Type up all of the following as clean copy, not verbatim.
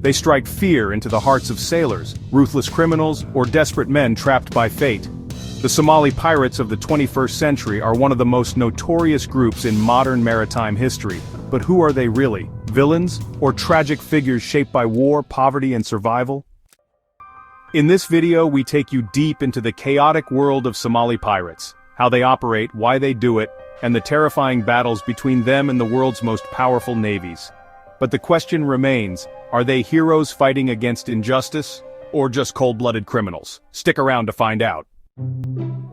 They strike fear into the hearts of sailors, ruthless criminals, or desperate men trapped by fate. The Somali pirates of the 21st century are one of the most notorious groups in modern maritime history. But who are they really? Villains, or tragic figures shaped by war, poverty, and survival? In this video we take you deep into the chaotic world of Somali pirates, how they operate, why they do it, and the terrifying battles between them and the world's most powerful navies. But the question remains, are they heroes fighting against injustice, or just cold-blooded criminals? Stick around to find out.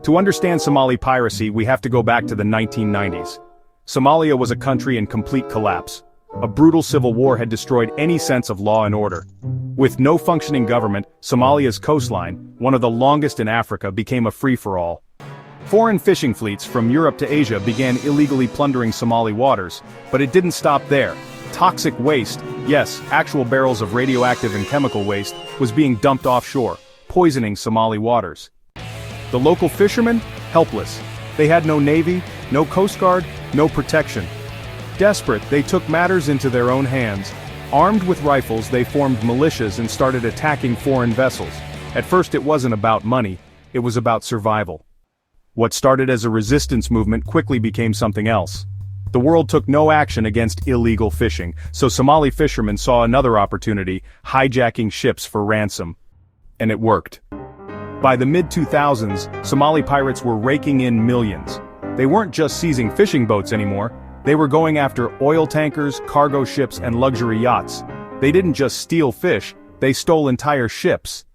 To understand Somali piracy, we have to go back to the 1990s. Somalia was a country in complete collapse. A brutal civil war had destroyed any sense of law and order. With no functioning government, Somalia's coastline, one of the longest in Africa, became a free-for-all. Foreign fishing fleets from Europe to Asia began illegally plundering Somali waters, but it didn't stop there. Toxic waste, yes, actual barrels of radioactive and chemical waste, was being dumped offshore, poisoning Somali waters. The local fishermen? Helpless. They had no navy, no coast guard, no protection. Desperate, they took matters into their own hands. Armed with rifles, they formed militias and started attacking foreign vessels. At first it wasn't about money, it was about survival. What started as a resistance movement quickly became something else. The world took no action against illegal fishing, so Somali fishermen saw another opportunity, hijacking ships for ransom. And it worked. By the mid-2000s, Somali pirates were raking in millions. They weren't just seizing fishing boats anymore, they were going after oil tankers, cargo ships, and luxury yachts. They didn't just steal fish, they stole entire ships.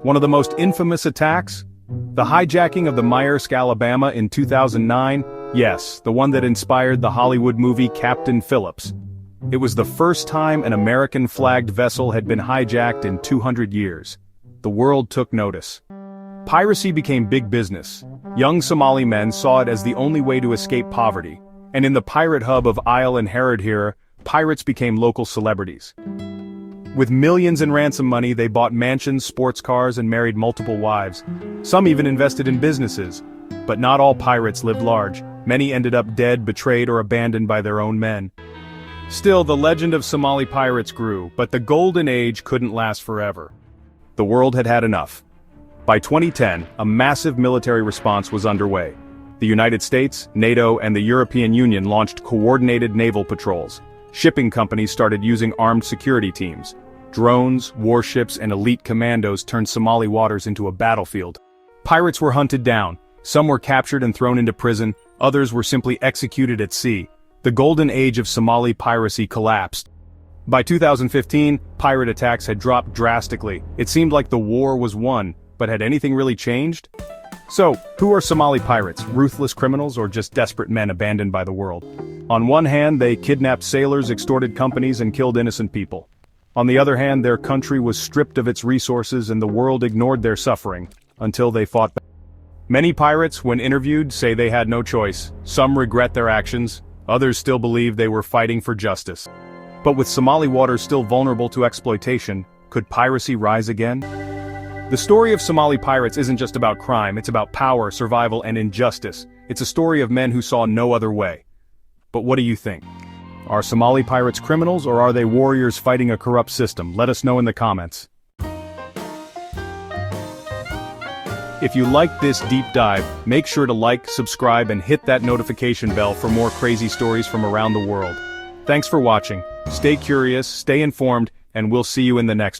One of the most infamous attacks? The hijacking of the Maersk, Alabama in 2009? Yes, the one that inspired the Hollywood movie Captain Phillips. It was the first time an American-flagged vessel had been hijacked in 200 years. The world took notice. Piracy became big business. Young Somali men saw it as the only way to escape poverty. And in the pirate hub of Isle and Herodhera, pirates became local celebrities. With millions in ransom money, they bought mansions, sports cars, and married multiple wives. Some even invested in businesses. But not all pirates lived large. Many ended up dead, betrayed, or abandoned by their own men. Still, the legend of Somali pirates grew, but the golden age couldn't last forever. The world had had enough. By 2010, a massive military response was underway. The United States, NATO, and the European Union launched coordinated naval patrols. Shipping companies started using armed security teams. Drones, warships, and elite commandos turned Somali waters into a battlefield. Pirates were hunted down. Some were captured and thrown into prison, others were simply executed at sea. The golden age of Somali piracy collapsed. By 2015, pirate attacks had dropped drastically. It seemed like the war was won, but had anything really changed? So, who are Somali pirates, ruthless criminals, or just desperate men abandoned by the world? On one hand, they kidnapped sailors, extorted companies, and killed innocent people. On the other hand, their country was stripped of its resources and the world ignored their suffering, until they fought back. Many pirates, when interviewed, say they had no choice. Some regret their actions, others still believe they were fighting for justice. But with Somali waters still vulnerable to exploitation, could piracy rise again? The story of Somali pirates isn't just about crime, it's about power, survival, and injustice. It's a story of men who saw no other way. But what do you think? Are Somali pirates criminals, or are they warriors fighting a corrupt system? Let us know in the comments. If you liked this deep dive, make sure to like, subscribe, and hit that notification bell for more crazy stories from around the world. Thanks for watching. Stay curious, stay informed, and we'll see you in the next one.